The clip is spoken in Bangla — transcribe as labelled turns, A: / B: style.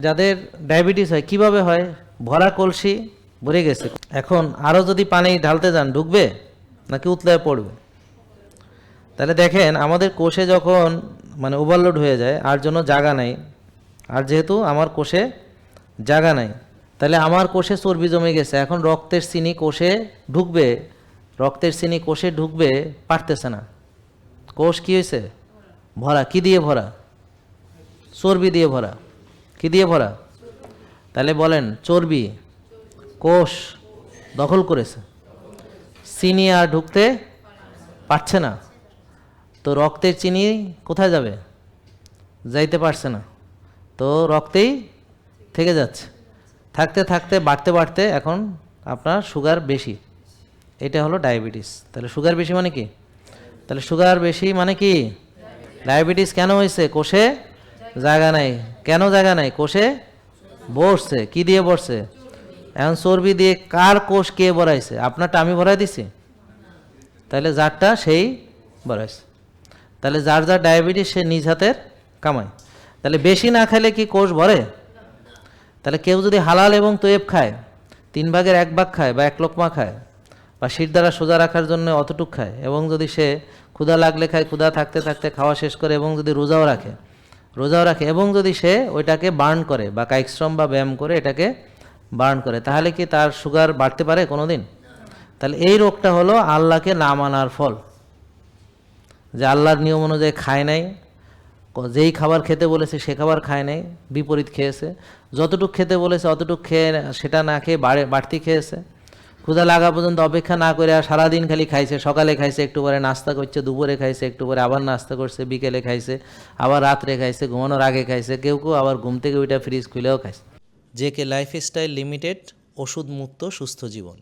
A: যাদের ডায়াবেটিস হয় কিভাবে হয়? ভরা কলসি ভরে গেছে, এখন আরও যদি পানি ঢালতে যান ঢুকবে নাকি উতলায় পড়বে? তাহলে দেখেন আমাদের কোষে যখন ওভারলোড হয়ে যায় আর জন্য জায়গা নাই, আর যেহেতু আমার কোষে জায়গা নাই তাহলে আমার কোষে চর্বি জমে গেছে, এখন রক্তের চিনি কোষে ঢুকবে, রক্তের চিনি কোষে ঢুকবে পারতেছে না। কোষ কি হয়েছে? ভরা। কি দিয়ে ভরা? চর্বি দিয়ে ভরা। কি দিয়ে ভরা? তাহলে বলেন, চর্বি কোষ দখল করেছে, চিনি আর ঢুকতে পারছে না, তো রক্তের চিনি কোথায় যাবে? যাইতে পারছে না, তো রক্তেই থেকে যাচ্ছে, থাকতে থাকতে বাড়তে বাড়তে এখন আপনার সুগার বেশি। এটা হলো ডায়াবেটিস। তাহলে সুগার বেশি মানে কি? তাহলে সুগার বেশি মানে কি? ডায়াবেটিস কেন হয়েছে? কোষে জায়গা নাই। কেন জায়গা নাই? কোষে বসছে। কি দিয়ে বসছে? এখন চর্বি দিয়ে কার কোষ কে ভরাইছে? আপনারটা আমি ভরাই দিছি? তাহলে যারটা সেই ভরাইছে। তাহলে যার যার ডায়াবেটিস সে নিজ হাতের কামায়। তাহলে বেশি না খেলে কি কোষ ভরে? তাহলে কেউ যদি হালাল এবং তৈব খায়, 1/3 খায় বা 1 লোকমা খায়, বা শির দ্বারা সোজা রাখার জন্য অতটুক খায়, এবং যদি সে ক্ষুধা লাগলে খায়, ক্ষুধা থাকতে থাকতে খাওয়া শেষ করে, এবং যদি রোজাও রাখে এবং যদি সে ওইটাকে বার্ন করে বা কায়িক শ্রম বা ব্যায়াম করে এটাকে বার্ন করে, তাহলে কি তার সুগার বাড়তে পারে কোনোদিন? তাহলে এই রোগটা হলো আল্লাহকে না মানার ফল, যে আল্লাহর নিয়ম অনুযায়ী খায় নাই, যেই খাবার খেতে বলেছে সে খাবার খায় নাই, বিপরীত খেয়েছে, যতটুক খেতে বলেছে অতটুক খেয়ে সেটা না খেয়ে বাড়তি খেয়েছে, ক্ষুধা লাগা পর্যন্ত অপেক্ষা না করে সারাদিন খালি খাইছে, সকালে খাইছে, একটু পরে নাস্তা করছে, দুপুরে খাইছে, একটু পরে আবার নাস্তা করছে, বিকেলে খাইছে, আবার রাত্রে খাইছে, ঘুমানোর আগে খাইছে, কেউ কেউ আবার ঘুম থেকে ওইটা ফ্রিজ খুলেও খাইছে। জেকে লাইফস্টাইল লিমিটেড, ওষুধ মুক্ত সুস্থ জীবন।